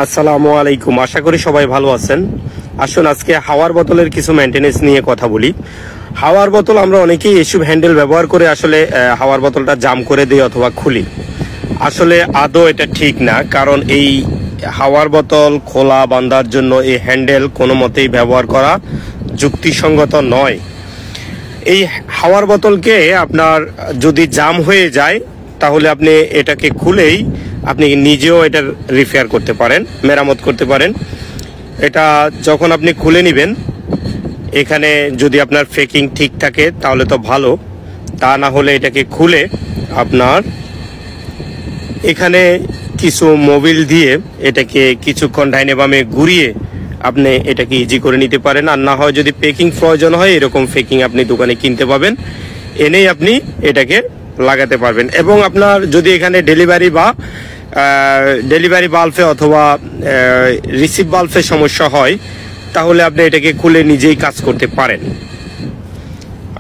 আসসালামু আলাইকুম। আশা করি সবাই ভালো আছেন। আসুন আজকে হাওয়ার বোতলের কিছু মেইনটেনেন্স নিয়ে কথা বলি। হাওয়ার বোতল আমরা অনেকেই এসব হ্যান্ডেল ব্যবহার করে আসলে হাওয়ার বোতলটা জাম করে দিই অথবা খুলি। আসলে আদৌ এটা ঠিক না, কারণ এই হাওয়ার বোতল খোলা বাঁধার জন্য এই হ্যান্ডেল কোনো মতেই ব্যবহার করা যুক্তিসঙ্গত নয়। এই হাওয়ার বোতলকে আপনার যদি জাম হয়ে যায় তাহলে আপনি এটাকে খুলেই আপনি নিজেও এটার রিপেয়ার করতে পারেন, মেরামত করতে পারেন। এটা যখন আপনি খুলে নেবেন, এখানে যদি আপনার ফেকিং ঠিক থাকে তাহলে তো ভালো, তা না হলে এটাকে খুলে আপনার এখানে কিছু মোবিল দিয়ে এটাকে কিছুক্ষণ ডাইনে বামে ঘুরিয়ে আপনি এটাকে ইজি করে নিতে পারেন। আর না হয় যদি পেকিং প্রয়োজন হয়, এরকম ফেকিং আপনি দোকানে কিনতে পাবেন, এনেই আপনি এটাকে লাগাতে পারবেন। এবং আপনার যদি এখানে ডেলিভারি বাল্বে অথবা রিসিভ বাল্বে সমস্যা হয় তাহলে আপনি এটাকে খুলে নিজেই কাজ করতে পারেন।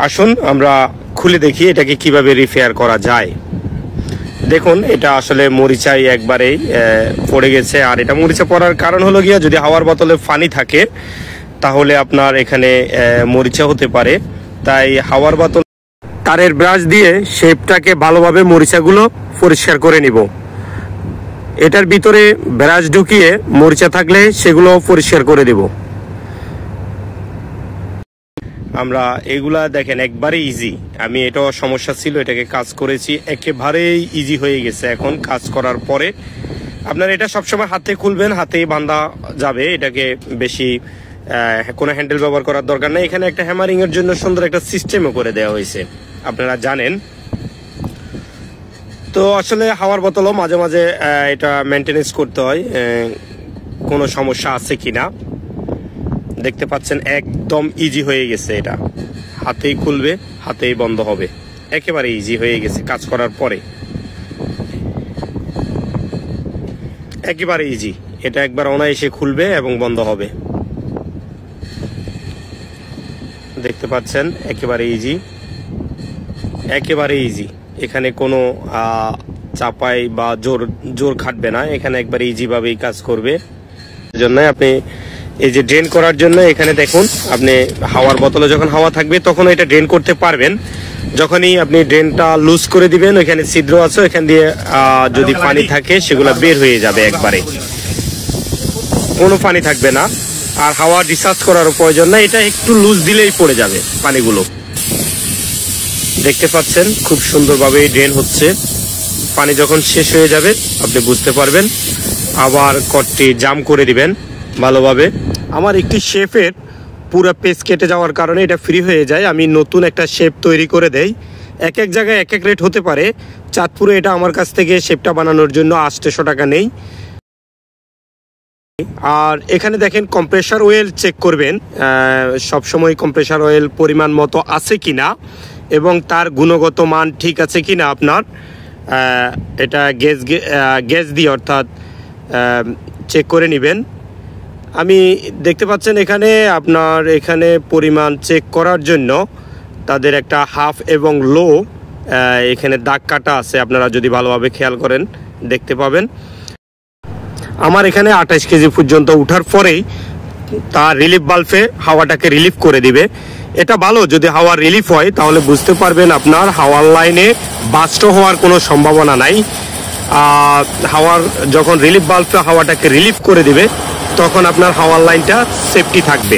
আসুন আমরা খুলে দেখি এটাকে কিভাবে রিপেয়ার করা যায়। দেখুন, এটা আসলে মরিচাই একবারেই পড়ে গেছে। আর এটা মরিচা পড়ার কারণ হলো গিয়া, যদি হাওয়ার বোতলে পানি থাকে তাহলে আপনার এখানে মরিচা হতে পারে। তাই হাওয়ার বোতল তারের ব্রাশ দিয়ে শেপটাকে ভালোভাবে মরিচাগুলো পরিষ্কার করে নিব। এটার ভিতরে ব্রাশ ঢুকিয়ে মরিচা থাকলে সেগুলো পরিষ্কার করে দেব। আমরা এগুলা দেখেন একবারে ইজি। আমি এটাও সমস্যা ছিল, এটাকে কাজ করেছি, একেবারেই ইজি হয়ে গেছে এখন কাজ করার পরে। আপনার এটা সবসময় হাতে খুলবেন, হাতেই বাঁধা যাবে। এটাকে বেশি কোনো হ্যান্ডেল ব্যবহার করার দরকার নেই। এখানে একটা হ্যামারিং এর জন্য সুন্দর একটা সিস্টেমও করে দেওয়া হয়েছে, আপনারা জানেন। তো আসলে হাওয়ার বোতলও মাঝে মাঝে এটা মেনটেনেন্স করতে হয়, কোনো সমস্যা আছে কিনা। দেখতে পাচ্ছেন একদম ইজি হয়ে গেছে। এটা হাতেই খুলবে, হাতেই বন্ধ হবে, একেবারে ইজি হয়ে গেছে কাজ করার পরে, একেবারে ইজি। এটা একবার অনায়াসে খুলবে এবং বন্ধ হবে। দেখতে পাচ্ছেন একেবারে ইজি, একেবারে ইজি। এখানে কোনো চাপাই বা জোর খাটবে না, এখানে একবারে ইজি ভাবেই কাজ করবে। জন্য আপনি এই যে ড্রেন করার জন্য এখানে দেখুন, আপনি হাওয়ার বোতলে যখন হাওয়া থাকবে তখন এটা ড্রেন করতে পারবেন। যখনই আপনি ড্রেনটা লুজ করে দিবেন, ওইখানে ছিদ্র আছে, ওইখান দিয়ে যদি পানি থাকে সেগুলো বের হয়ে যাবে, একবারে কোনো পানি থাকবে না। আর হাওয়া রিচার্জ করার প্রয়োজন না, এটা একটু লুজ দিলেই পড়ে যাবে পানিগুলো। দেখতে পাচ্ছেন খুব সুন্দরভাবে ড্রেন হচ্ছে। পানি যখন শেষ হয়ে যাবে আপনি বুঝতে পারবেন, আবার কটটি জাম করে দিবেন ভালোভাবে। আমার একটি শেপের পুরো পেজ কেটে যাওয়ার কারণে এটা ফ্রি হয়ে যায়। আমি নতুন একটা শেপ তৈরি করে দেই। এক এক জায়গায় এক এক রেট হতে পারে। চাঁদপুরে এটা আমার কাছ থেকে শেপটা বানানোর জন্য 800 টাকা নেই। আর এখানে দেখেন কম্প্রেসার অয়েল চেক করবেন, সবসময় কম্প্রেসার অয়েল পরিমাণ মতো আছে কিনা এবং তার গুণগত মান ঠিক আছে কিনা। আপনার এটা গ্যাস দিয়ে অর্থাৎ চেক করে নেবেন। আমি দেখতে পাচ্ছেন এখানে আপনার এখানে পরিমাণ চেক করার জন্য তাদের একটা হাফ এবং লো এখানে দাগ কাটা আছে, আপনারা যদি ভালোভাবে খেয়াল করেন দেখতে পাবেন। আমার এখানে 28 কেজি পর্যন্ত উঠার পরেই তার রিলিফ বাল্বে হাওয়াটাকে রিলিফ করে দিবে। এটা ভালো, যদি হাওয়া রিলিফ হয় তাহলে বুঝতে পারবেন আপনার হাওয়ার লাইনে বাস্ট হওয়ার কোনো সম্ভাবনা নাই। হাওয়ার যখন রিলিফ বাল্বে হাওয়াটাকে রিলিফ করে দিবে তখন আপনার হাওয়ার লাইনটা সেফটি থাকবে।